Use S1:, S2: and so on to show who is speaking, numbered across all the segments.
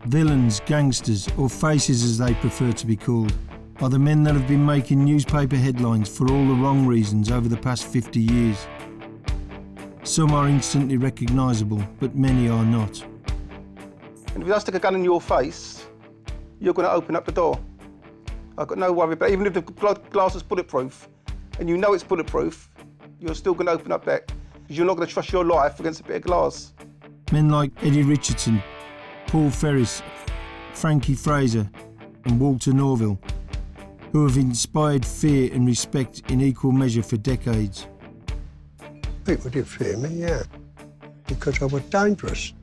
S1: Villains, gangsters, or faces as they prefer to be called, are the men that have been making newspaper headlines for all the wrong reasons over the past 50 years. Some are instantly recognisable, but many are not.
S2: And if I stick a gun in your face, you're going to open up the door. I've got no worry, but even if the glass is bulletproof, and you know it's bulletproof, you're still going to open up that, because you're not going to trust your life against a bit of glass.
S1: Men like Eddie Richardson, Paul Ferris, Frankie Fraser and Walter Norville, who have inspired fear and respect in equal measure for decades.
S3: People did fear me, yeah, because I was dangerous.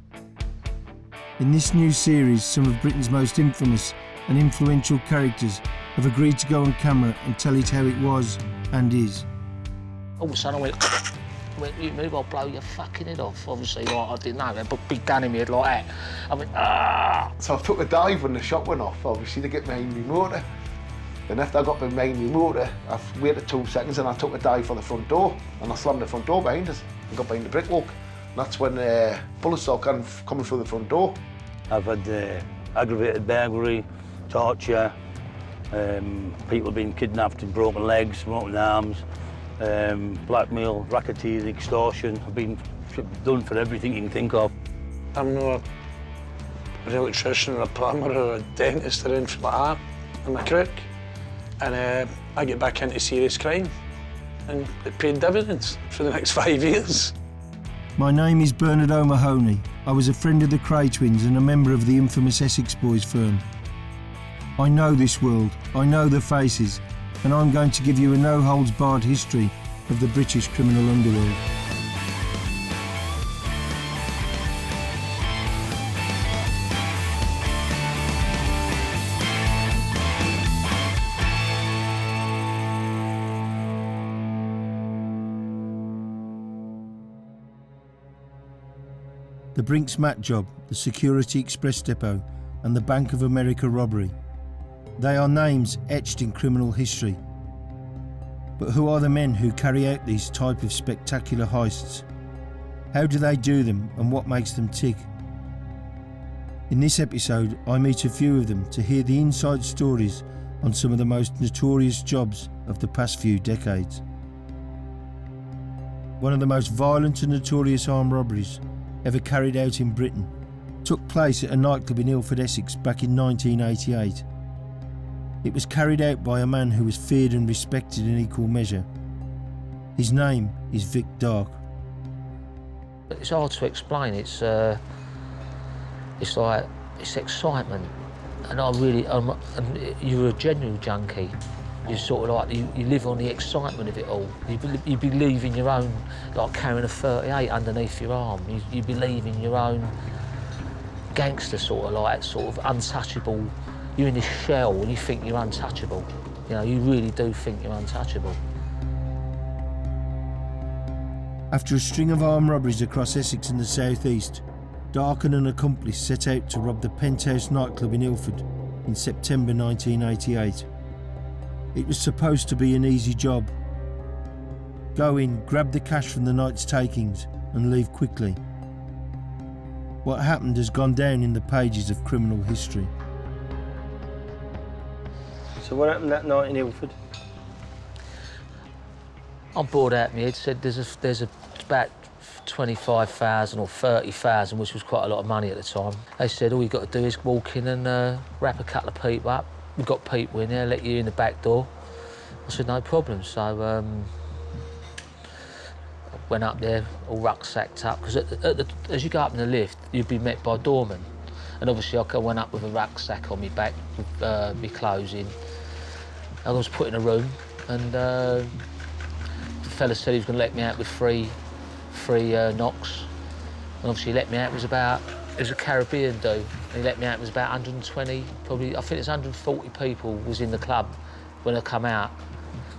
S1: In this new series, some of Britain's most infamous and influential characters have agreed to go on camera and tell it how it was and is.
S4: All of a sudden I went, you move, I'll blow your fucking head off. Obviously, like, I didn't know, but big gun in my head like that. I went, ah!
S5: So I took a dive when the shot went off, obviously, to get behind my motor. And after I got behind my motor, I waited 2 seconds and I took a dive for the front door. And I slammed the front door behind us and got behind the brickwork. And that's when bullets started coming through the front door.
S6: I've had aggravated burglary, torture, people being kidnapped and broken legs, broken arms, blackmail, racketeering, extortion. I've been done for everything you can think of.
S7: I'm not an electrician or a plumber or a dentist or anything like that. I'm a crook. And I get back into serious crime. And it paid dividends for the next 5 years.
S1: My name is Bernard O'Mahony. I was a friend of the Kray twins and a member of the infamous Essex Boys firm. I know this world, I know the faces, and I'm going to give you a no-holds-barred history of the British criminal underworld. The Brinks Mat Job, the Security Express Depot, and the Bank of America robbery. They are names etched in criminal history. But who are the men who carry out these type of spectacular heists? How do they do them and what makes them tick? In this episode, I meet a few of them to hear the inside stories on some of the most notorious jobs of the past few decades. One of the most violent and notorious armed robberies ever carried out in Britain took place at a nightclub in Ilford, Essex back in 1988. It was carried out by a man who was feared and respected in equal measure. His name is Vic Dark.
S4: It's hard to explain. It's excitement, and you're a genuine junkie. You sort of like you live on the excitement of it all. You believe in your own, like carrying a 38 underneath your arm. You believe in your own gangster sort of untouchable. You're in this shell and you think you're untouchable. You know, you really do think you're untouchable.
S1: After a string of armed robberies across Essex and the South East, Dark and an accomplice set out to rob the Penthouse nightclub in Ilford in September 1988. It was supposed to be an easy job. Go in, grab the cash from the night's takings and leave quickly. What happened has gone down in the pages of criminal history.
S6: So what happened that night in Ilford?
S4: I'm bored out of my head. Said there's about 25,000 or 30,000, which was quite a lot of money at the time. They said all you got to do is walk in and wrap a couple of people up. We've got people in there, let you in the back door. I said no problem. So I went up there, all rucksacked up, because as you go up in the lift, you'd be met by a doorman. And obviously I went up with a rucksack on my back, with my clothes in. I was put in a room, and the fella said he was going to let me out with three knocks. And obviously he let me out, it was a Caribbean dude. And he let me out, it was about 120, probably, I think it's 140 people was in the club when I come out,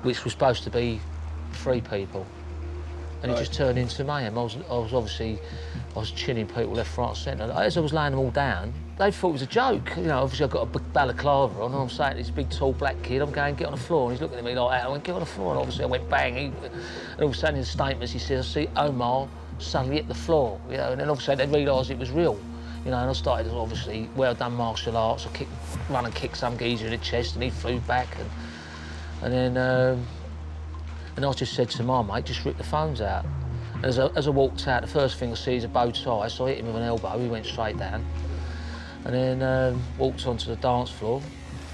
S4: which was supposed to be 3 people. And it just turned into mayhem. I was chinning people left, right, centre. As I was laying them all down, they thought it was a joke. You know, obviously I've got a balaclava on, and I'm saying to this big, tall, black kid, I'm going, get on the floor, and he's looking at me like that. I went, get on the floor, and obviously I went bang. And all of a sudden in the statements, he says, I see Omar suddenly hit the floor, you know, and then obviously they realised it was real. You know, and I started, obviously, well done martial arts. I run and kicked some geezer in the chest and he flew back. And then I just said to my mate, just rip the phones out. And as I walked out, the first thing I see is a bow tie, so I hit him with an elbow, he went straight down. And then walked onto the dance floor,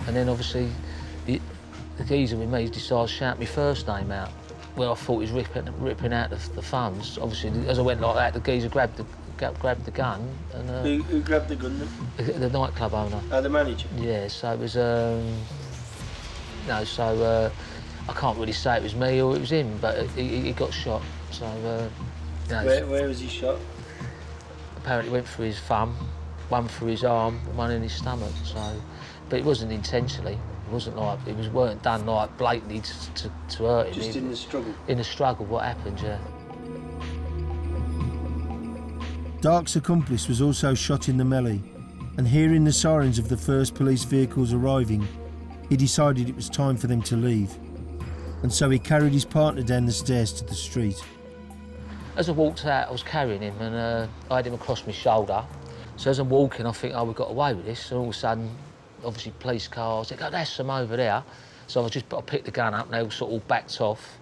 S4: and then obviously the geezer with me decided to shout my first name out. Well, I thought he was ripping out the funds. Obviously, as I went like that, the geezer grabbed the gun. And,
S1: Who grabbed the gun?
S4: The nightclub owner.
S1: The manager?
S4: Yeah, so it was, I can't really say it was me or it was him, but he got shot. So,
S1: Where was he shot?
S4: Apparently went through his thumb, one through his arm, one in his stomach. So, but it wasn't intentionally. It wasn't like weren't done like blatantly to hurt him.
S1: Just in the struggle.
S4: In the struggle, what happened? Yeah.
S1: Dark's accomplice was also shot in the melee, and hearing the sirens of the first police vehicles arriving, he decided it was time for them to leave, and so he carried his partner down the stairs to the street.
S4: As I walked out, I was carrying him, and I had him across my shoulder. So as I'm walking, I think, oh, we've got away with this, and all of a sudden, obviously police cars, they go, that's them over there. So I picked the gun up, and they all sort of all backed off,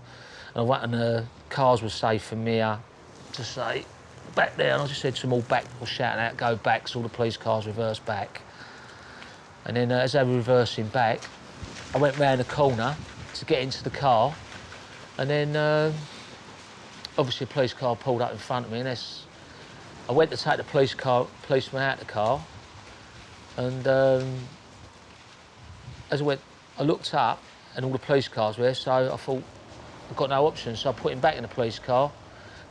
S4: and the cars were safe from me to say, back there, and I just said to them all back, or shouting out, go back, so all the police cars reversed back. And then as they were reversing back, I went round the corner to get into the car, and then obviously a police car pulled up in front of me, and I went to take the policeman out of the car, and as I went, I looked up, and all the police cars were there, so I thought, I've got no option, so I put him back in the police car,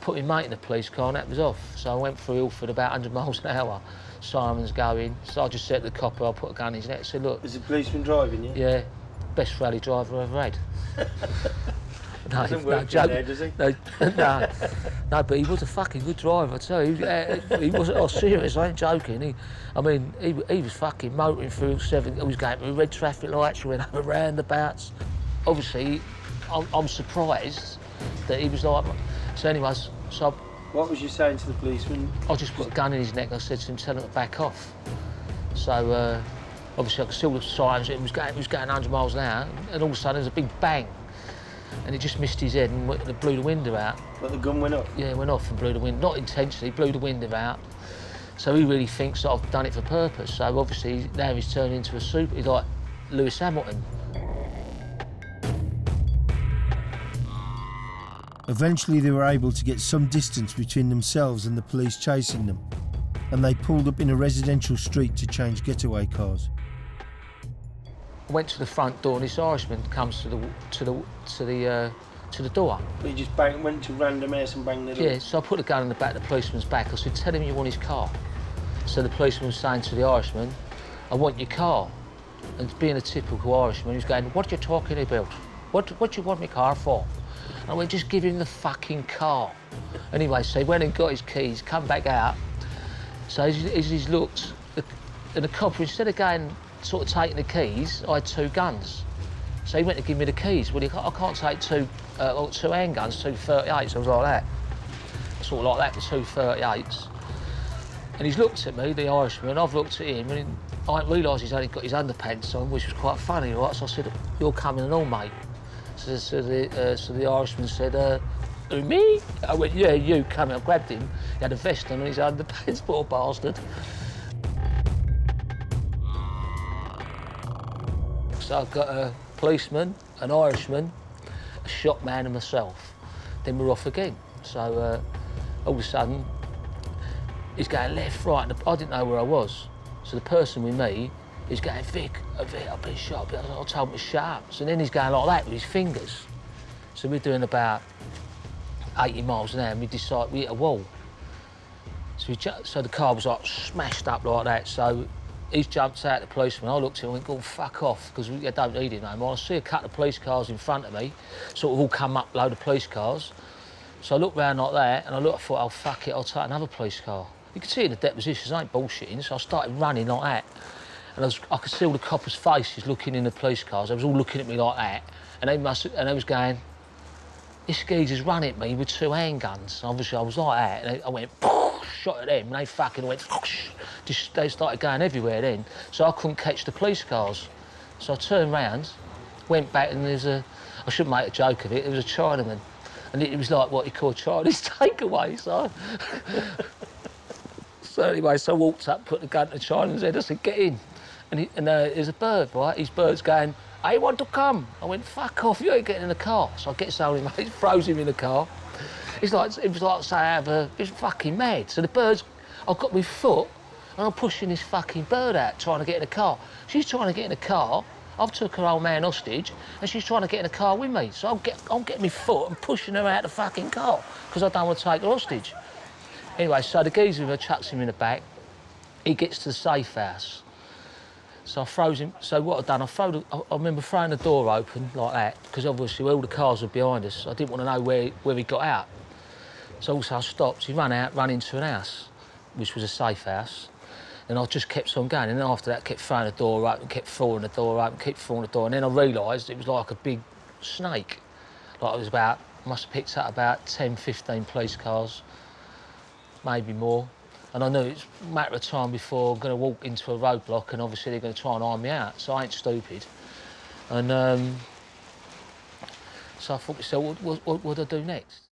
S4: put my mate in the police car, and that was off. So I went through Ilford about 100 miles an hour. Simon's going, so I just said to the copper, I put a gun in his neck, I said, look.
S1: Was the policeman driving you?
S4: Yeah, best rally driver I've ever had. No,
S1: Doesn't work there, does he?
S4: No, but he was a fucking good driver, I tell you. He wasn't, oh, serious, I ain't joking. He was fucking motoring through he was going through red traffic lights, we went over roundabouts. Obviously, I'm surprised that he was like, so anyways,
S1: What was you saying to the policeman?
S4: I just put a gun in his neck and I said to him, tell him to back off. So, obviously I could see all the sirens, it was going 100 miles an hour, and all of a sudden there's a big bang. And it just missed his head and blew the window out.
S1: But the gun went off?
S4: Yeah, it went off and blew the window, not intentionally, blew the window out. So he really thinks that I've done it for purpose. So obviously now he's turned into he's like Lewis Hamilton.
S1: Eventually they were able to get some distance between themselves and the police chasing them, and they pulled up in a residential street to change getaway cars.
S4: I went to the front door and this Irishman comes to the door.
S1: But you just went to random house and banged the door?
S4: Yeah, so I put a gun in the back of the policeman's back. I said, tell him you want his car. So the policeman was saying to the Irishman, I want your car. And being a typical Irishman, he was going, what are you talking about? What do you want my car for? And I went, just give him the fucking car. Anyway, so he went and got his keys, come back out. So as he's looked, and the copper, instead of going, sort of taking the keys, I had two guns. So he went to give me the keys. Well, I can't take two handguns, two 38s, I was like that. Sort of like that, the two 38s. And he's looked at me, the Irishman, I've looked at him, and I didn't realise he's only got his underpants on, which was quite funny, right? So I said, you're coming and all, mate. So the Irishman said, who, me? I went, yeah, you, come here. I grabbed him. He had a vest on and his underpants, poor bastard. So I've got a policeman, an Irishman, a shot man and myself. Then we're off again. So all of a sudden, he's going left, right, and I didn't know where I was. So the person with me is going, Vic, I've been shot. I told him to shut up. So then he's going like that with his fingers. So we're doing about 80 miles an hour and we hit a wall. So the car was like smashed up like that. So he's jumped out, the policeman. I looked at him and went, go fuck off, because I don't need him no more. I see a couple of police cars in front of me, sort of all come up, load of police cars. So I looked round like that and I thought, oh fuck it, I'll take another police car. You can see in the depositions, I ain't bullshitting, so I started running like that. And I could see all the coppers' faces looking in the police cars. They was all looking at me like that. And they was going, this geezer's running at me with two handguns. And obviously I was like that. And I went, poosh. shot at them, and they fucking went, just, they started going everywhere then. So I couldn't catch the police cars. So I turned round, went back, and there's a, I shouldn't make a joke of it, there was a Chinaman. And it was like what he called Chinese takeaway, so. So anyway, so I walked up, put the gun to the Chinaman's head, I said, get in. And there's a bird, right? His bird's going, I want to come. I went, fuck off, you ain't getting in the car. So I get somebody, mate, throws him in the car. It was like saying, it was fucking mad. So the bird's, I've got my foot, and I'm pushing this fucking bird out, trying to get in the car. She's trying to get in the car, I've took her old man hostage, and she's trying to get in the car with me. So I'm getting my foot and pushing her out the fucking car, because I don't want to take her hostage. Anyway, so the geezer chucks him in the back. He gets to the safe house. So I froze him. So what I'd done, I remember throwing the door open like that, because obviously all the cars were behind us. I didn't want to know where he got out. So also I stopped. He ran into an house, which was a safe house. And I just kept on going. And then after that, kept throwing the door open, kept throwing the door open, kept throwing the door. And then I realised it was like a big snake. Like it was about, must have picked up about 10, 15 police cars, maybe more. And I knew it's a matter of time before I'm going to walk into a roadblock, and obviously they're going to try and iron me out, so I ain't stupid. And so I thought, so what do I do next?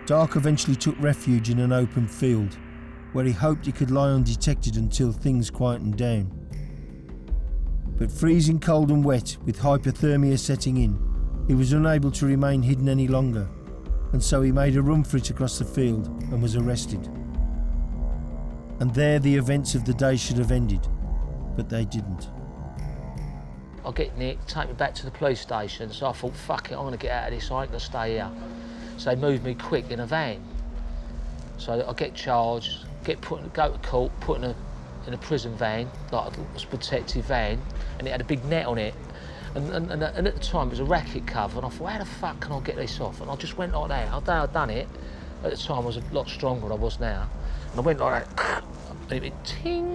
S1: Dark eventually took refuge in an open field, where he hoped he could lie undetected until things quietened down. But freezing cold and wet, with hypothermia setting in, he was unable to remain hidden any longer, and so he made a run for it across the field and was arrested. And there the events of the day should have ended, but they didn't.
S4: I'll get Nick, take me back to the police station, so I thought, fuck it, I'm going to get out of this, I ain't going to stay here. So they moved me quick in a van. So I get charged, go to court, put in a prison van, like a protective van, and it had a big net on it. And at the time, it was a racket cover, and I thought, how the fuck can I get this off? And I just went like that. I'd done it. At the time, I was a lot stronger than I was now. And I went like that, and it went ting,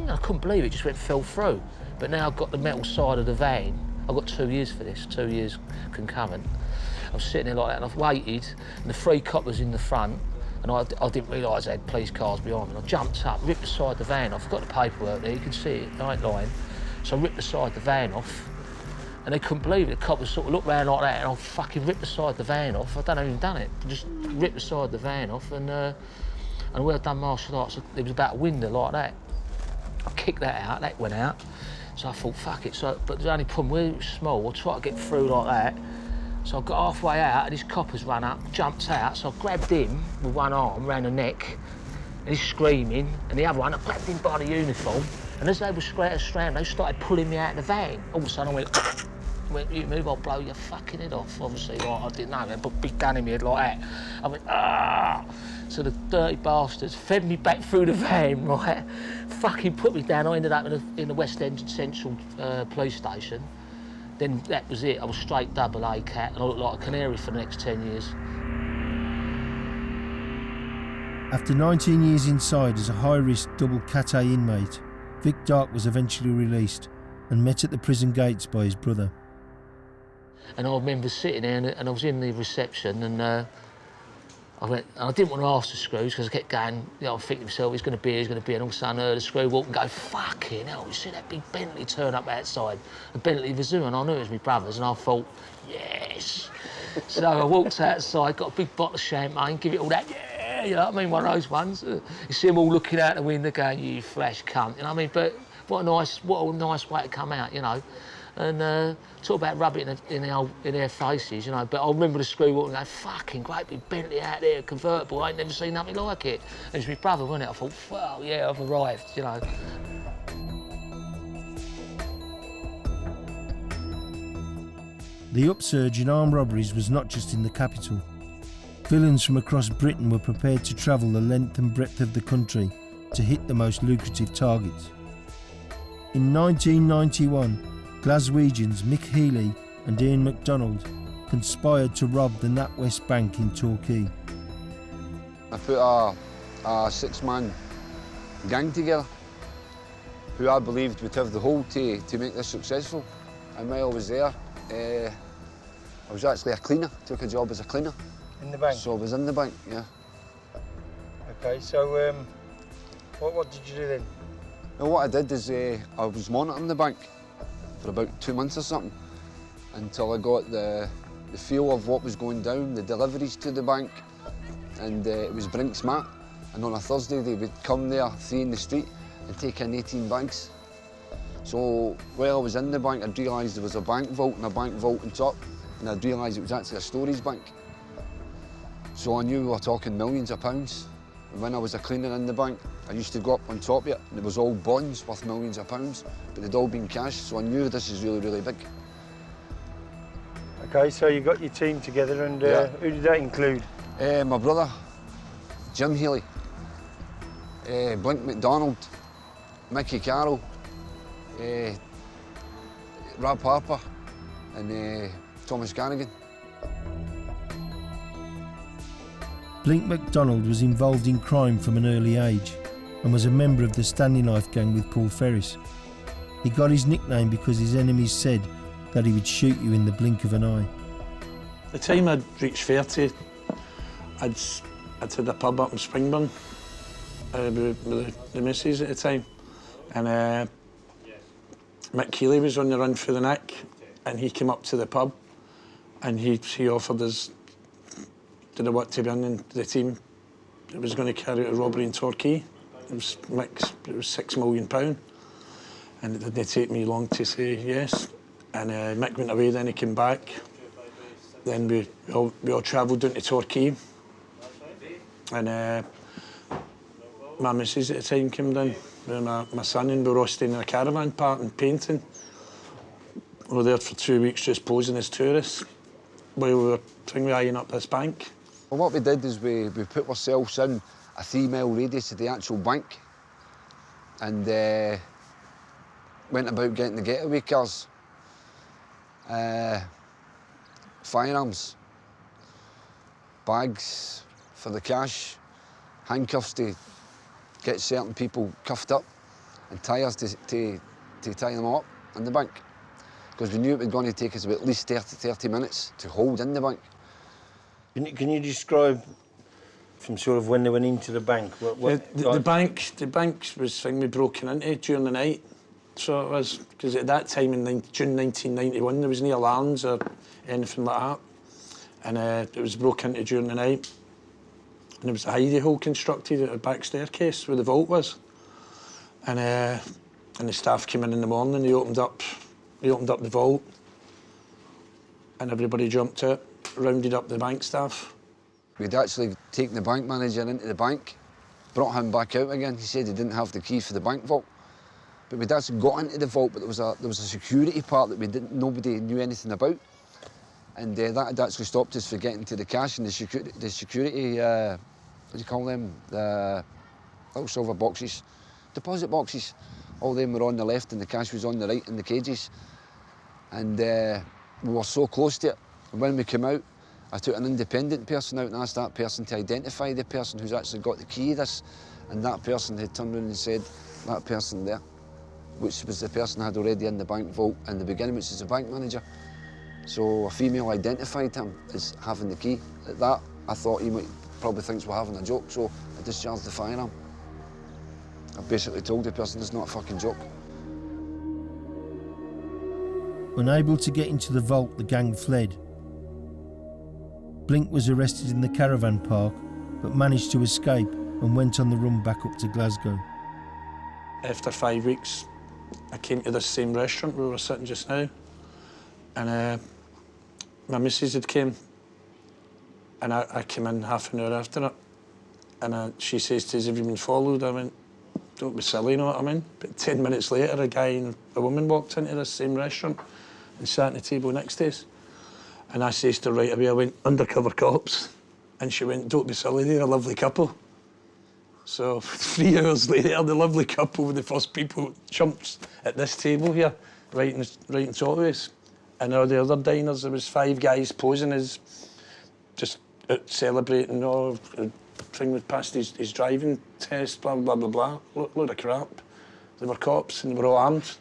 S4: and I couldn't believe it, just fell through. But now I've got the metal side of the van. I've got 2 years for this, 2 years concurrent. I was sitting there like that, and I've waited, and the 3 coppers in the front, and I didn't realise they had police cars behind me. And I jumped up, ripped the side of the van off. I've got the paperwork there, you can see it, I ain't lying. So I ripped the side of the van off, and they couldn't believe it. The coppers sort of looked round like that, and I fucking ripped the side of the van off. I don't even done it. I just ripped the side of the van off, and where I'd done martial arts, there was about a window like that. I kicked that out, that went out. So I thought, fuck it. So, but the only problem, where it was small, I tried to get through like that. So I got halfway out, and his coppers ran up, jumped out, so I grabbed him with one arm round the neck, and he's screaming, and the other one, I grabbed him by the uniform, and as they were scram, they started pulling me out of the van. All of a sudden I went, you move, I'll blow your fucking head off. Obviously, like, I didn't know, they put a big gun in my head like that. I went, ah! So the dirty bastards fed me back through the van, right? Fucking put me down. I ended up in the West End Central police station. Then that was it. I was straight double A cat, and I looked like a canary for the next 10 years.
S1: After 19 years inside as a high-risk double Cat A inmate, Vic Dark was eventually released and met at the prison gates by his brother.
S4: And I remember sitting there, and I was in the reception, and I didn't want to ask the screws because I kept going, you know, I'm thinking to myself, he's going to be here, and all of a sudden I heard the screw walk and go, fucking hell, you see that big Bentley turn up outside, the Bentley Vazoo, and I knew it was my brother's, and I thought, yes. So I walked outside, got a big bottle of champagne, give it all that, yeah, you know what I mean, one of those ones. You see them all looking out the window going, you flash cunt, you know what I mean, but what a nice way to come out, you know. And talk about rubbing it in their faces, you know. But I remember the screw walking and going, fucking great big Bentley out there, convertible, I ain't never seen nothing like it. And it was my brother, wasn't it? I thought, well, yeah, I've arrived, you know.
S1: The upsurge in armed robberies was not just in the capital. Villains from across Britain were prepared to travel the length and breadth of the country to hit the most lucrative targets. In 1991, Glaswegians Mick Healy and Ian MacDonald conspired to rob the NatWest Bank in Torquay.
S8: I put a 6-man gang together who I believed would have the hold to make this successful. And while I was there, I was actually a cleaner, took a job as a cleaner.
S1: In the bank?
S8: So I was in the bank, yeah.
S1: Okay, so what did you do then?
S8: Well, what I did is I was monitoring the bank for about 2 months or something until I got the feel of what was going down, the deliveries to the bank, and it was Brink's Mat. And on a Thursday they would come there, 3 in the street, and take in 18 bags. So while I was in the bank, I'd realised there was a bank vault and a bank vault on top, and I'd realised it was actually a storage bank. So I knew we were talking millions of pounds. And when I was a cleaner in the bank, I used to go up on top of it, and it was all bonds worth millions of pounds, but they'd all been cash, so I knew this is really, really big.
S1: Okay, so you got your team together, and
S8: Yeah.
S1: who did that include?
S8: My brother, Jim Healy, Blink McDonald, Mickey Carroll, Rob Harper, and Thomas Garrigan.
S1: Blink McDonald was involved in crime from an early age and was a member of the Stanley Knife gang with Paul Ferris. He got his nickname because his enemies said that he would shoot you in the blink of an eye.
S7: The time I'd reached 30, I'd had a pub up in Springburn with the missus at the time, and Mick Keeley was on the run for the nick, and he came up to the pub, and he offered us to what to be in the team that was going to carry out a robbery in Torquay. It was £6 million, and it didn't take me long to say yes. And Mick went away, then he came back. Then we all travelled down to Torquay, and my missus at the time came down with my son, and we were all staying in a caravan park and painting. We were there for 2 weeks just posing as tourists while we were eyeing up this bank.
S8: Well, what we did is we put ourselves in a 3-mile radius of the actual bank, and went about getting the getaway cars, firearms, bags for the cash, handcuffs to get certain people cuffed up, and tyres to tie them up in the bank. Because we knew it was going to take us about at least 30 minutes to hold in the bank.
S1: Can you describe from sort of when they went into the bank?
S7: The bank was thing we broken into during the night. So it was, because at that time in June 1991 there was no alarms or anything like that. And it was broken into during the night. And there was a hidey hole constructed at the back staircase where the vault was. And the staff came in the morning, they opened up the vault, and everybody jumped out, rounded up the bank staff.
S8: We'd actually taken the bank manager into the bank, brought him back out again. He said he didn't have the key for the bank vault. But we'd actually got into the vault, but there was a security part that nobody knew anything about. And that had actually stopped us from getting to the cash, and the security, what do you call them? The little silver boxes, deposit boxes. All them were on the left and the cash was on the right in the cages. And we were so close to it. And when we came out, I took an independent person out and asked that person to identify the person who's actually got the key of this. And that person had turned around and said, that person there, which was the person I had already in the bank vault in the beginning, which is the bank manager. So a female identified him as having the key. At that, I thought he probably thinks we're having a joke, so I discharged the firearm. I basically told the person it's not a fucking joke.
S1: Unable to get into the vault, the gang fled. Blink was arrested in the caravan park, but managed to escape and went on the run back up to Glasgow.
S7: After 5 weeks, I came to this same restaurant where we were sitting just now, and my missus had came, and I came in half an hour after it, and she says to us, have you been followed? I went, don't be silly, you know what I mean? But 10 minutes later, a guy and a woman walked into this same restaurant and sat at the table next to us. And I says to her right away, I went, undercover cops. And she went, don't be silly, they're a lovely couple. So 3 hours later, the lovely couple were the first people jumped at this table here, right in top of us. And all the other diners, there was 5 guys posing as just celebrating, thing with passed his driving test, blah, blah, blah, blah. Load of crap. They were cops and they were all armed.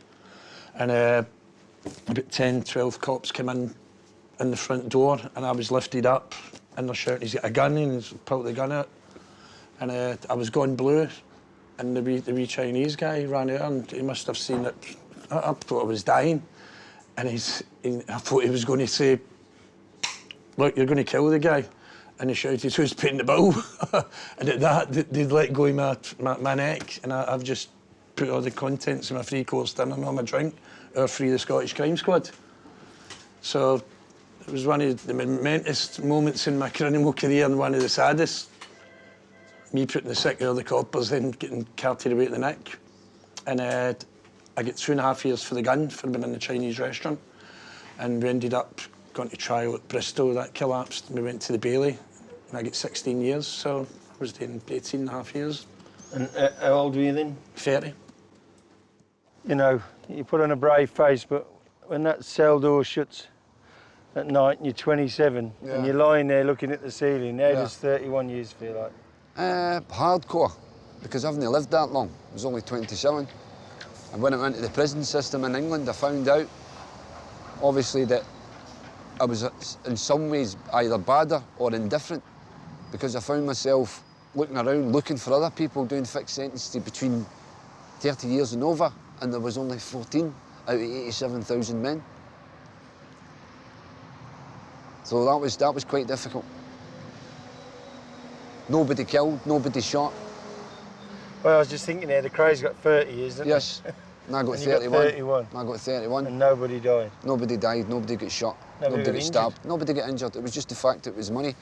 S7: And about 10, 12 cops came in the front door, and I was lifted up and they're shouting, he's got a gun, and he's pulled the gun out. And I was gone blue, and the wee Chinese guy ran out, and he must have seen it. I thought I was dying, and I thought he was going to say, "Look, you're going to kill the guy." And he shouted, "Who's paying the bill?" And at that, they'd let go of my neck, and I've just put all the contents of my 3-course dinner and all my drink or free the Scottish Crime Squad. So it was one of the momentous moments in my criminal career and one of the saddest. Me putting the sick of the coppers in, getting carted away at the neck. And I get 2.5 years for the gun for being in the Chinese restaurant. And we ended up going to trial at Bristol. That collapsed, and we went to the Bailey. And I get 16 years, so I was doing 18.5 years.
S1: And how old were you then?
S7: 30.
S1: You know, you put on a brave face, but when that cell door shuts at night and you're 27 and you're lying there looking at the ceiling, how does 31 years feel like?
S8: Hardcore, because I haven't lived that long. I was only 27. And when I went to the prison system in England, I found out, obviously, that I was in some ways either badder or indifferent, because I found myself looking around, looking for other people doing fixed sentences between 30 years and over, and there was only 14 out of 87,000 men. So that was quite difficult. Nobody killed, nobody shot.
S1: Well, I was just thinking there, the Kray's got 30 years, didn't
S8: Yes, and I got
S1: and
S8: 31.
S1: You got 31.
S8: I got 31.
S1: And nobody died.
S8: Nobody died, nobody got shot, nobody got stabbed, nobody got injured. It was just the fact it was money,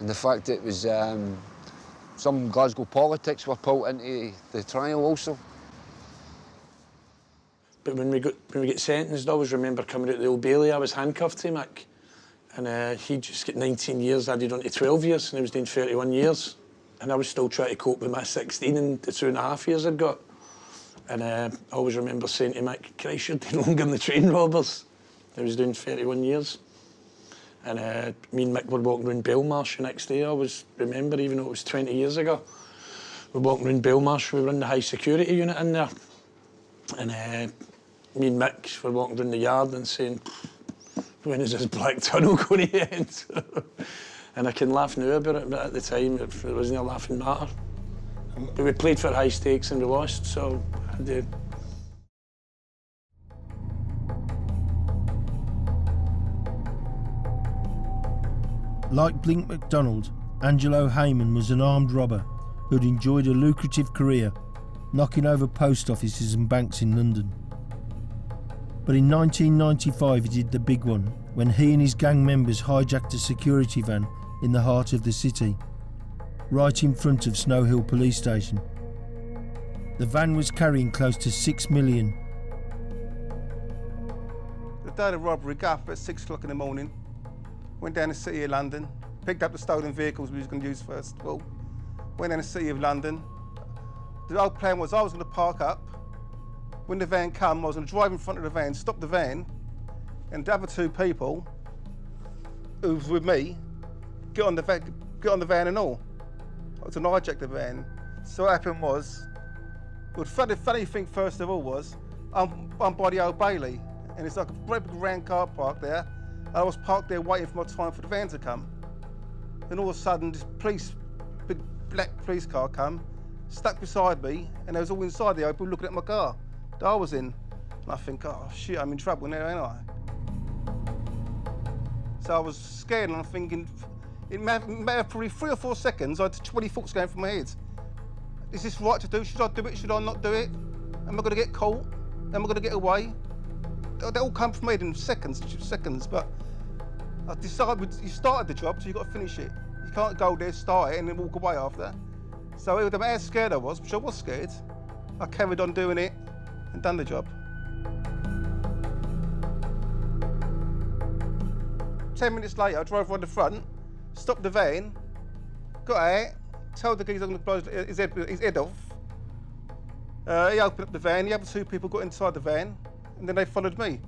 S8: and the fact it was some Glasgow politics were pulled into the trial also.
S7: But when we get sentenced, I always remember coming out of the Old Bailey, I was handcuffed to Mick. And he just got 19 years, added on to 12 years, and he was doing 31 years. And I was still trying to cope with my 16 and the 2.5 years I'd got. And I always remember saying to Mick, "Christ, you're doing longer than the train robbers." I was doing 31 years. And me and Mick were walking around Belmarsh the next day. I always remember, even though it was 20 years ago. We were walking around Belmarsh, we were in the high security unit in there. And me and Mick were walking around the yard and saying, "When is this black tunnel going to end?" And I can laugh now about it, but at the time it wasn't a laughing matter. But we played for high stakes and we lost, so I did.
S1: Like Blink McDonald, Angelo Hayman was an armed robber who'd enjoyed a lucrative career, knocking over post offices and banks in London. But in 1995 he did the big one, when he and his gang members hijacked a security van in the heart of the city, right in front of Snow Hill Police Station. The van was carrying close to 6 million.
S2: The day of the robbery, got up at 6 o'clock in the morning, went down the City of London, picked up the stolen vehicles we was going to use first of all, went down the City of London. The whole plan was I was going to park up. When the van came, I was going to drive in front of the van, stop the van, and the other 2 people who was with me get on the van and all. I was going to hijack the van. So what happened was, the funny thing first of all was, I'm by the Old Bailey, and it's like a great big round car park there. I was parked there waiting for my time for the van to come. And all of a sudden, this big black police car come, stuck beside me, and they was all inside the Opel looking at my car that I was in. And I think, oh shit, I'm in trouble now, ain't I? So I was scared, and I'm thinking, it may have probably 3 or 4 seconds, I had 20 thoughts going through my head. Is this right to do? Should I do it? Should I not do it? Am I going to get caught? Am I going to get away? They all come from me in seconds, but I decided, you started the job, so you've got to finish it. You can't go there, start it, and then walk away after. So no matter how scared I was, which I was scared, I carried on doing it and done the job. 10 minutes later, I drove around the front, stopped the van, got out, told the geezer I'm going to blow his head off. He opened up the van, the other 2 people got inside the van, and then they followed me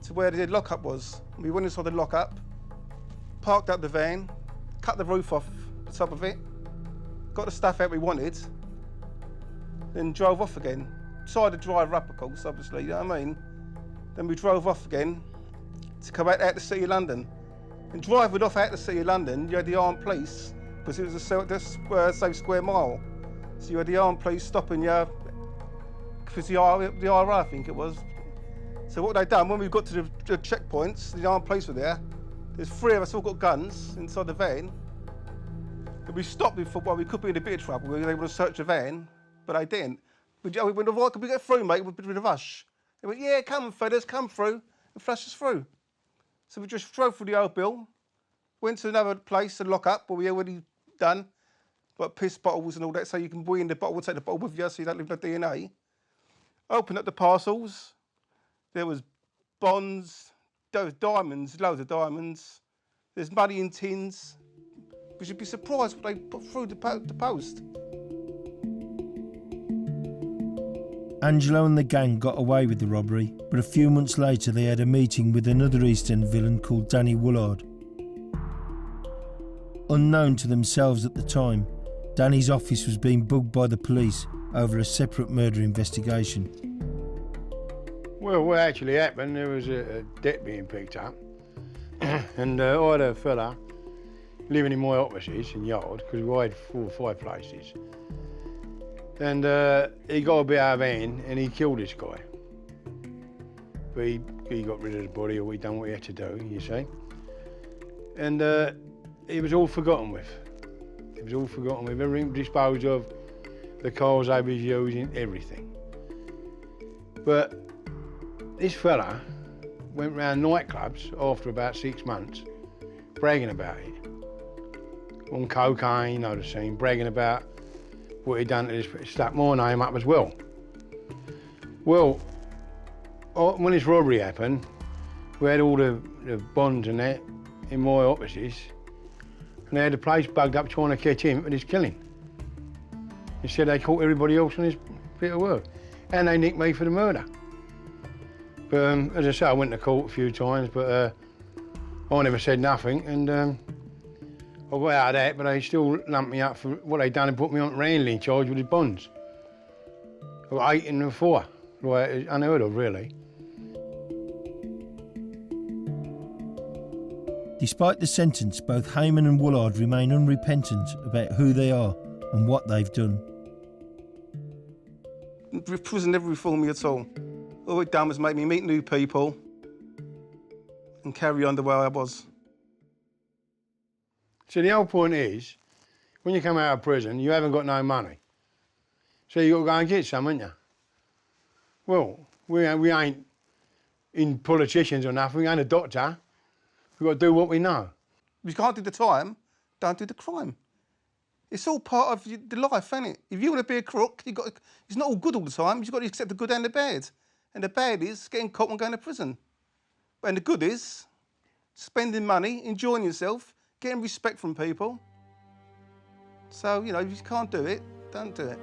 S2: to where the lockup was. We went inside the lockup, parked up the van, cut the roof off the top of it, got the stuff out we wanted, then drove off again. Tried to drive up, of course, obviously, you know what I mean? Then we drove off again to come out the City of London. And driving off out the City of London, you had the armed police because it was a same square mile. So you had the armed police stopping you, because the IRA, I think it was. So what they done, when we got to the checkpoints, the armed police were there. There's 3 of us all got guns inside the van. And we stopped before, well, we could be in a bit of trouble. We were able to search the van, but they didn't. We went, right, could we get through, mate, with a bit of rush? They went, yeah, come on, fellas, come through, and flushed us through. So we just drove through the old bill, went to another place to lock up, what we already done, like piss bottles and all that, so you can weigh in the bottle, take the bottle with you so you don't leave no DNA. Opened up the parcels. There was bonds, there was diamonds, loads of diamonds. There's money in tins. But you'd be surprised what they put through the post.
S1: Angelo and the gang got away with the robbery, but a few months later they had a meeting with another East End villain called Danny Woolard. Unknown to themselves at the time, Danny's office was being bugged by the police over a separate murder investigation.
S9: Well, what actually happened, there was a debt being picked up, and I had a fella living in my offices in Yard, because we had 4 or 5 places. And he got a bit out of hand and he killed this guy. But he got rid of the body, or he done what he had to do, you see. And it was all forgotten with. It was all forgotten with, everything disposed of, the cars they was using, everything. But this fella went round nightclubs after about 6 months, bragging about it. On cocaine, you know the scene, bragging about what he'd done to this, stuck my name up as well. Well, when this robbery happened, we had all the bonds and that in my offices, and they had the place bugged up trying to catch him for this killing. They said they caught everybody else on this bit of work, and they nicked me for the murder. But as I say, I went to court a few times, but I never said nothing, and I got out of that, but they still lumped me up for what they done and put me on handling charge with his bonds. I got 8 and 4, like, it's unheard of, really.
S1: Despite the sentence, both Heyman and Woolard remain unrepentant about who they are and what they've done.
S2: Prison never reformed me at all. All it done was make me meet new people and carry on the way I was.
S9: So the whole point is, when you come out of prison, you haven't got no money. So you got to go and get some, ain't you? Well, we ain't in politicians or nothing, we ain't a doctor. We've got to do what we know.
S2: If you can't do the time, don't do the crime. It's all part of the life, ain't it? If you want to be a crook, it's not all good all the time. You've got to accept the good and the bad. And the bad is getting caught and going to prison. And the good is spending money, enjoying yourself, getting respect from people. So, you know, if you can't do it, don't do it.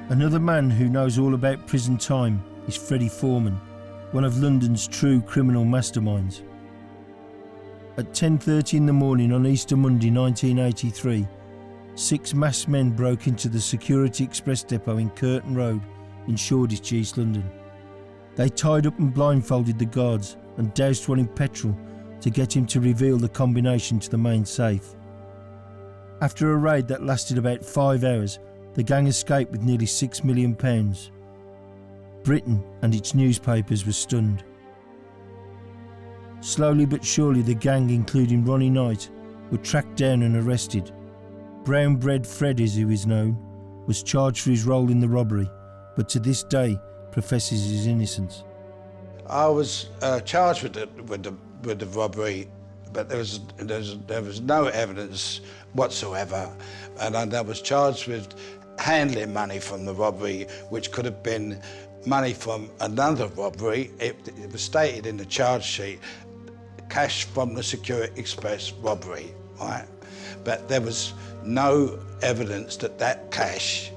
S1: Another man who knows all about prison time is Freddie Foreman, one of London's true criminal masterminds. At 10:30 in the morning on Easter Monday 1983, 6 masked men broke into the Security Express depot in Curtain Road in Shoreditch, East London. They tied up and blindfolded the guards and doused one in petrol to get him to reveal the combination to the main safe. After a raid that lasted about 5 hours, the gang escaped with nearly £6 million. Britain and its newspapers were stunned. Slowly but surely the gang, including Ronnie Knight, were tracked down and arrested. Brown Bread Fred, as he was known, was charged for his role in the robbery, but to this day professes his innocence.
S10: I was charged with the robbery, but there was no evidence whatsoever, and I was charged with handling money from the robbery, which could have been money from another robbery. It was stated in the charge sheet, cash from the Security Express robbery, right? But there was no evidence that cash,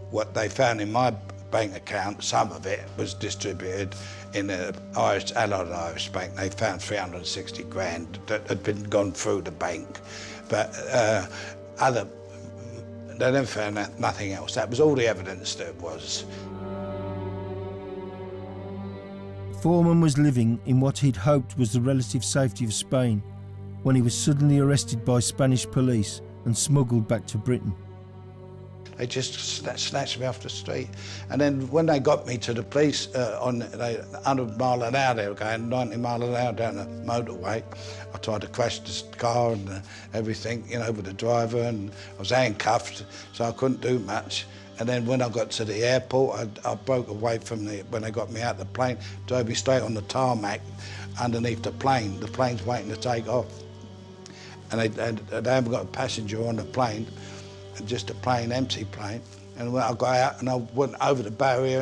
S10: what they found in my bank account, some of it was distributed in the Allied Irish Bank. They found 360 grand that had been gone through the bank, but they never found nothing else. That was all the evidence there was.
S1: Foreman was living in what he'd hoped was the relative safety of Spain when he was suddenly arrested by Spanish police and smuggled back to Britain.
S10: They just snatched me off the street. And then when they got me to the police on 100 mile an hour, they were going 90 mile an hour down the motorway. I tried to crash the car and everything, you know, with the driver, and I was handcuffed, so I couldn't do much. And then when I got to the airport, I broke away from when they got me out of the plane, drove me straight on the tarmac underneath the plane. The plane's waiting to take off. And they haven't got a passenger on the plane, just a plain, empty plane. And when I got out and I went over the barrier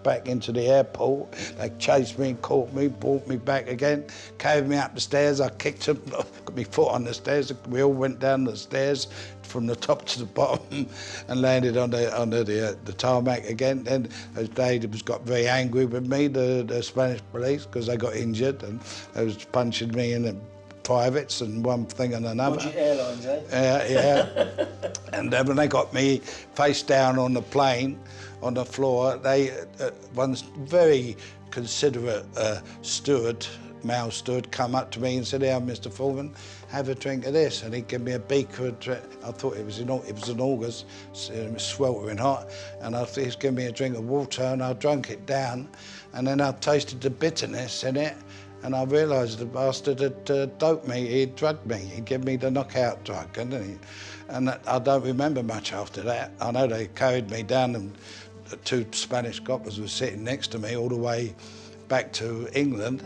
S10: back into the airport, they chased me and caught me, brought me back again, carried me up the stairs. I kicked them, got my foot on the stairs. We all went down the stairs from the top to the bottom and landed on the tarmac again. Then they got very angry with me, the Spanish police, because they got injured and they was punching me in the privates and one thing and another.
S1: Budget Airlines, eh?
S10: Yeah. And when they got me face down on the plane, on the floor, one very considerate male steward, come up to me and said, "Here, Mr. Foreman, have a drink of this." And he gave me a beaker of drink. I thought it was in August, it was sweltering hot, and I thought he was giving me a drink of water, and I drank it down, and then I tasted the bitterness in it. And I realised the bastard had doped me, he'd drugged me, he'd given me the knockout drug, didn't he? And I don't remember much after that. I know they carried me down and the two Spanish coppers were sitting next to me all the way back to England,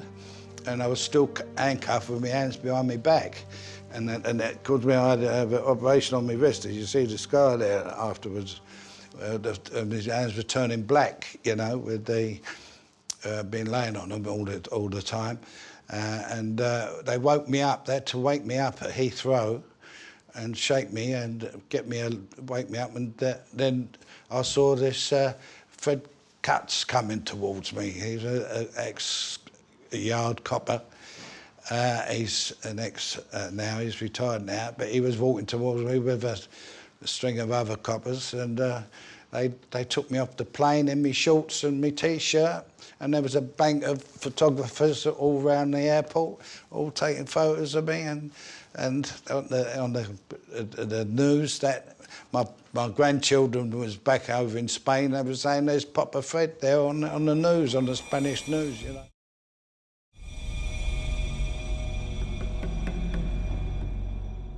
S10: and I was still handcuffed with my hands behind my back. And that caused me, I had to have an operation on my wrist. As you see the scar there afterwards, his hands were turning black, you know, with the been laying on them all the time, and they woke me up. They had to wake me up at Heathrow and shake me and wake me up, and then I saw this Fred Cutts coming towards me. He's an ex-yard copper. He's an now, he's retired now, but he was walking towards me with a string of other coppers, and they took me off the plane in my shorts and my T-shirt, and there was a bank of photographers all around the airport, all taking photos of me, and on the news that my grandchildren was back over in Spain. They were saying there's Papa Fred there on the news, on the Spanish news, you know.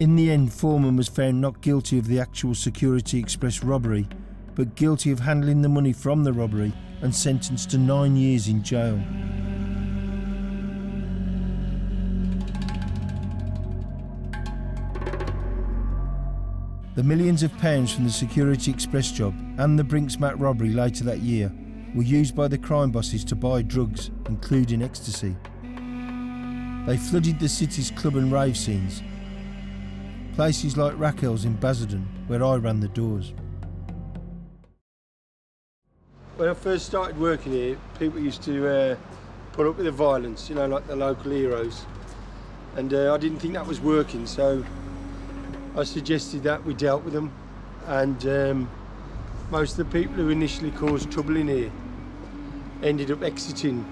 S1: In the end, Foreman was found not guilty of the actual Security Express robbery, but guilty of handling the money from the robbery and sentenced to 9 years in jail. The millions of pounds from the Security Express job and the Brinksmat robbery later that year were used by the crime bosses to buy drugs, including ecstasy. They flooded the city's club and rave scenes, places like Raquel's in Basildon, where I ran the doors.
S9: When I first started working here, people used to put up with the violence, you know, like the local heroes. And I didn't think that was working, so I suggested that we dealt with them. And most of the people who initially caused trouble in here ended up exiting.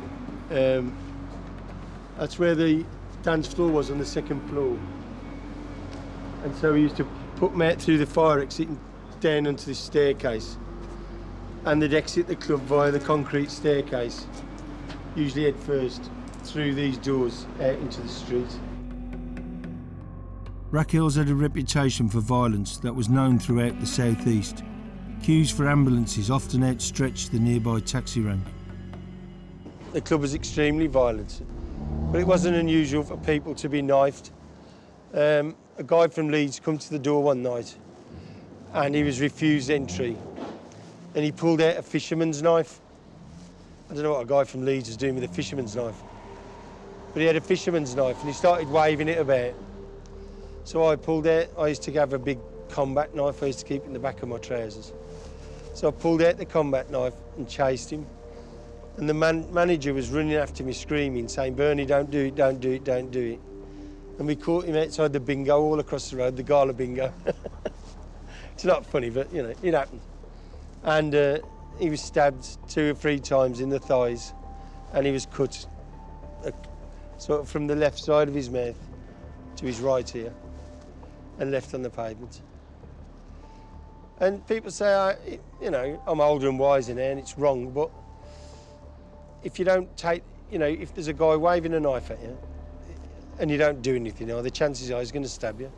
S9: That's where the dance floor was, on the second floor. And so we used to put them out through the fire exit and down onto this staircase. And they'd exit the club via the concrete staircase, usually head first through these doors out into the street.
S1: Raquel's had a reputation for violence that was known throughout the southeast. Queues for ambulances often outstretched the nearby taxi rank.
S9: The club was extremely violent, but it wasn't unusual for people to be knifed. A guy from Leeds come to the door one night and he was refused entry. And he pulled out a fisherman's knife. I don't know what a guy from Leeds was doing with a fisherman's knife, but he had a fisherman's knife and he started waving it about. So I pulled out, I used to have a big combat knife I used to keep in the back of my trousers. So I pulled out the combat knife and chased him. And the manager was running after me screaming, saying, "Bernie, don't do it, don't do it, don't do it." And we caught him outside the bingo all across the road, the gala bingo. It's not funny, but you know, it happened. And he was stabbed 2 or 3 times in the thighs
S11: and he was cut sort of from the left side of his mouth to his right ear and left on the pavement. And people say, you know, I'm older and wiser now and it's wrong, but if you don't take, you know, if there's a guy waving a knife at you and you don't do anything, you know, the chances are he's going to stab you.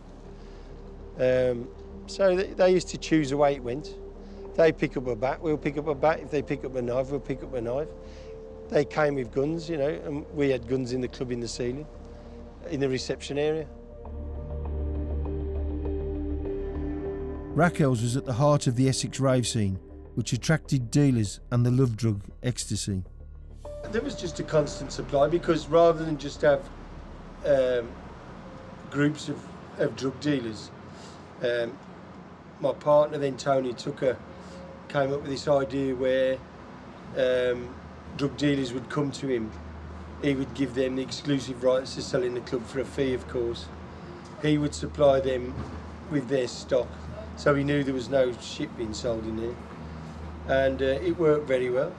S11: So they used to choose the way it went. They pick up a bat, we'll pick up a bat. If they pick up a knife, we'll pick up a knife. They came with guns, you know, and we had guns in the club in the ceiling, in the reception area.
S1: Raquel's was at the heart of the Essex rave scene, which attracted dealers and the love drug ecstasy.
S11: There was just a constant supply because rather than just have groups of drug dealers, my partner then, Tony, came up with this idea where drug dealers would come to him. He would give them the exclusive rights to sell in the club for a fee, of course. He would supply them with their stock, so he knew there was no shit being sold in there. And it worked very well.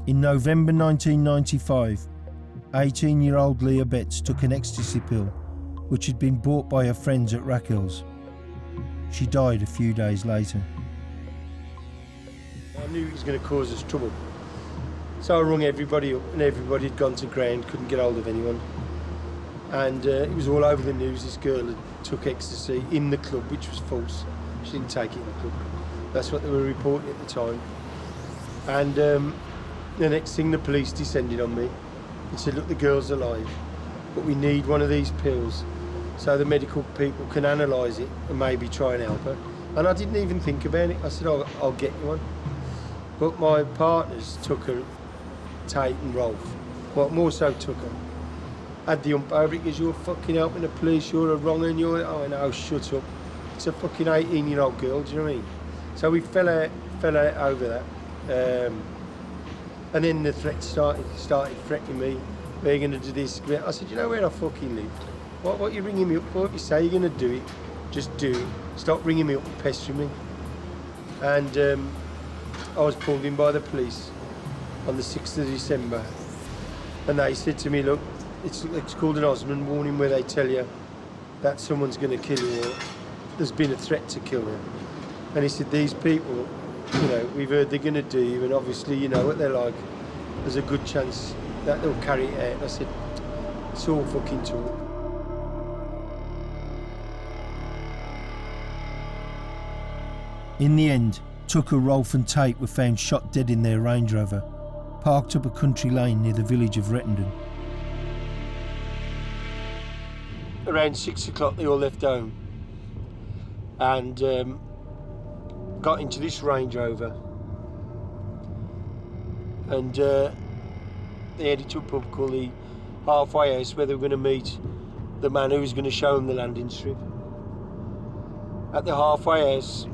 S1: In November 1995, 18-year-old Leah Betts took an ecstasy pill, which had been bought by her friends at Raquel's. She died a few days later.
S11: I knew it was going to cause us trouble. So I rung everybody up and everybody had gone to ground, couldn't get hold of anyone. And it was all over the news, this girl had took ecstasy in the club, which was false. She didn't take it in the club. That's what they were reporting at the time. And the next thing, the police descended on me and said, look, the girl's alive, but we need one of these pills so the medical people can analyse it and maybe try and help her. And I didn't even think about it. I said, I'll get you one. But my partners took her, Tate and Rolf, well, more so took her. Had the ump over it, because you're fucking helping the police, you're a wrong and you're, oh no, shut up. It's a fucking 18-year-old girl, do you know what I mean? So we fell out over that. And then the threat started threatening me. We're going to do this. I said, you know where I fucking live? What are you ringing me up for? If you say you're going to do it, just do it. Stop ringing me up and pestering me. And I was pulled in by the police on the 6th of December. And they said to me, look, it's called an Osmond warning, where they tell you that someone's going to kill you or there's been a threat to kill you. And he said, these people, you know, we've heard they're going to do you, and obviously you know what they're like. There's a good chance that they'll carry it out. And I said, it's all fucking talk.
S1: In the end, Tucker, Rolf and Tate were found shot dead in their Range Rover, parked up a country lane near the village of Rettendon.
S11: Around 6 o'clock they all left home and got into this Range Rover, and they headed to a pub called the Halfway House, where they were going to meet the man who was going to show them the landing strip. At the Halfway House,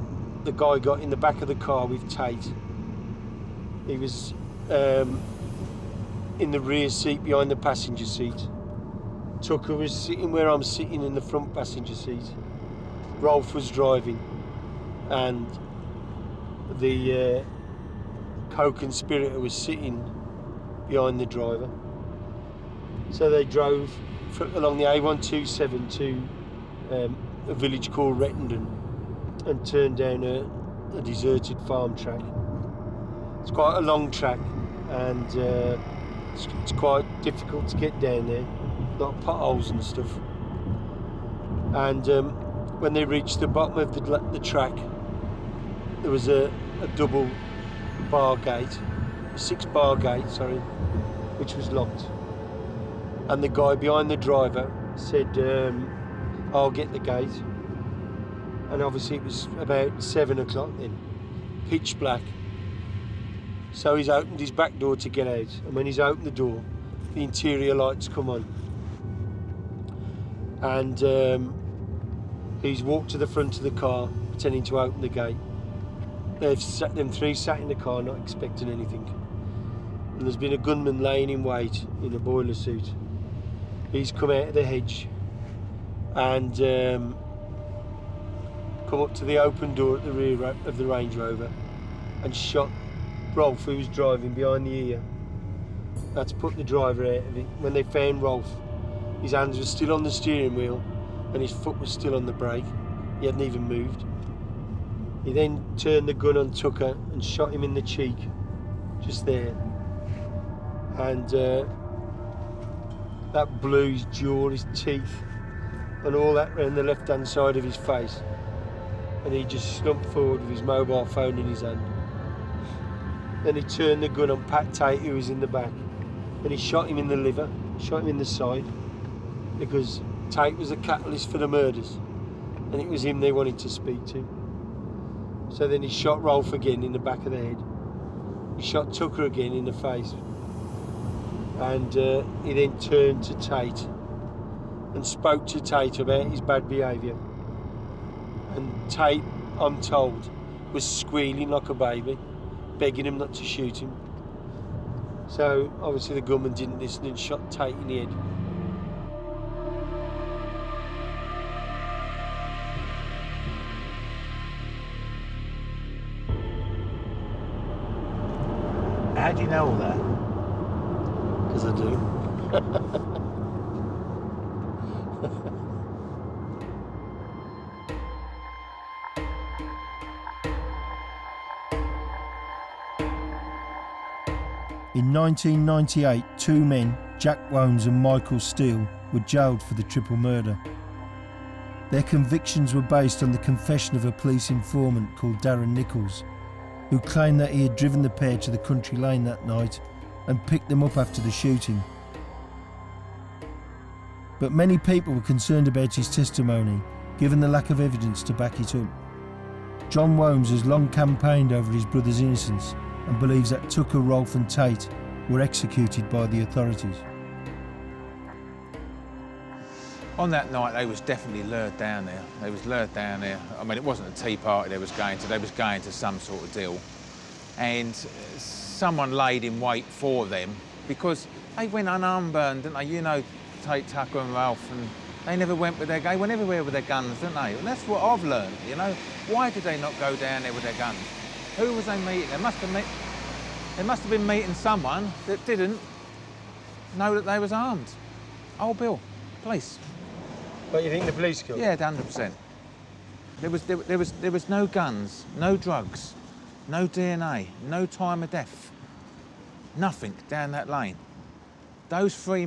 S11: the guy got in the back of the car with Tate. He was in the rear seat behind the passenger seat. Tucker was sitting where I'm sitting in the front passenger seat. Rolf was driving, and the co-conspirator was sitting behind the driver. So they drove along the A127 to a village called Rettendon and turned down a deserted farm track. It's quite a long track, and it's quite difficult to get down there. A lot of potholes and stuff. And when they reached the bottom of the track, there was a double bar gate, 6-bar gate, sorry, which was locked. And the guy behind the driver said, I'll get the gate. And obviously it was about 7 o'clock then, pitch black. So he's opened his back door to get out, and when he's opened the door, the interior lights come on. And he's walked to the front of the car, pretending to open the gate. Them three sat in the car, not expecting anything. And there's been a gunman laying in wait in a boiler suit. He's come out of the hedge and come up to the open door at the rear of the Range Rover and shot Rolf, who was driving behind the ear. That's put the driver out of it. When they found Rolf, his hands were still on the steering wheel and his foot was still on the brake. He hadn't even moved. He then turned the gun on Tucker and shot him in the cheek, just there. And that blew his jaw, his teeth, and all that around the left-hand side of his face. And he just slumped forward with his mobile phone in his hand. Then he turned the gun on Pat Tate, who was in the back, and he shot him in the liver, shot him in the side, because Tate was the catalyst for the murders, and it was him they wanted to speak to. So then he shot Rolf again in the back of the head. He shot Tucker again in the face. And he then turned to Tate and spoke to Tate about his bad behaviour. And Tate, I'm told, was squealing like a baby, begging him not to shoot him. So obviously the gunman didn't listen and shot Tate in the head.
S12: How do you know all that?
S11: Because I do.
S1: In 1998, two men, Jack Womes and Michael Steele, were jailed for the triple murder. Their convictions were based on the confession of a police informant called Darren Nichols, who claimed that he had driven the pair to the country lane that night and picked them up after the shooting. But many people were concerned about his testimony, given the lack of evidence to back it up. John Womes has long campaigned over his brother's innocence and believes that Tucker, Rolf and Tate were executed by the authorities.
S13: On that night, they was definitely lured down there. They was lured down there. I mean, it wasn't a tea party they was going to. They was going to some sort of deal. And someone laid in wait for them because they went unarmed, didn't they? You know, Tate, Tucker and Ralph, and they never went with their guns. They went everywhere with their guns, didn't they? And that's what I've learned, you know. Why did they not go down there with their guns? Who was they meeting? They must have been meeting someone that didn't know that they was armed. Oh, Bill, police.
S11: What, you think the police killed?
S13: Yeah, 100%. There was no guns, no drugs, no DNA, no time of death, nothing down that lane. Those three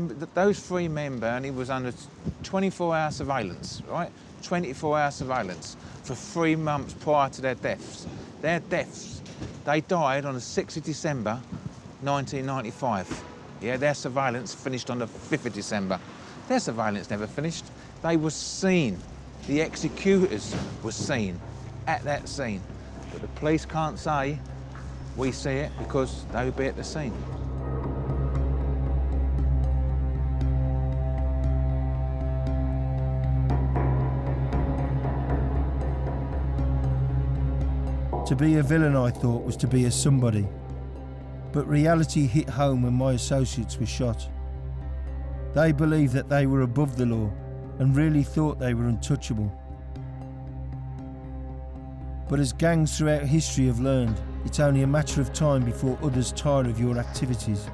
S13: men, Bernie, was under 24-hour surveillance, right? 24-hour surveillance for 3 months prior to their deaths. Their deaths, they died on the 6th of December, 1995. Yeah, their surveillance finished on the 5th of December. Their surveillance never finished. They were seen. The executors were seen at that scene. But the police can't say we see it because they would be at the scene.
S1: To be a villain, I thought, was to be a somebody. But reality hit home when my associates were shot. They believed that they were above the law and really thought they were untouchable. But as gangs throughout history have learned, it's only a matter of time before others tire of your activities.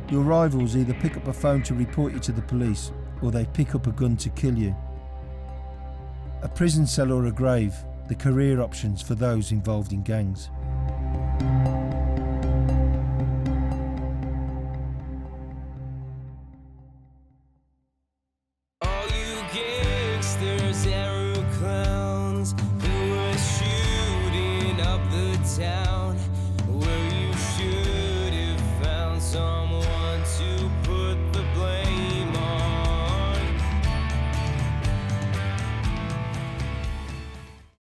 S1: Your rivals either pick up a phone to report you to the police, or they pick up a gun to kill you. A prison cell or a grave, the career options for those involved in gangs.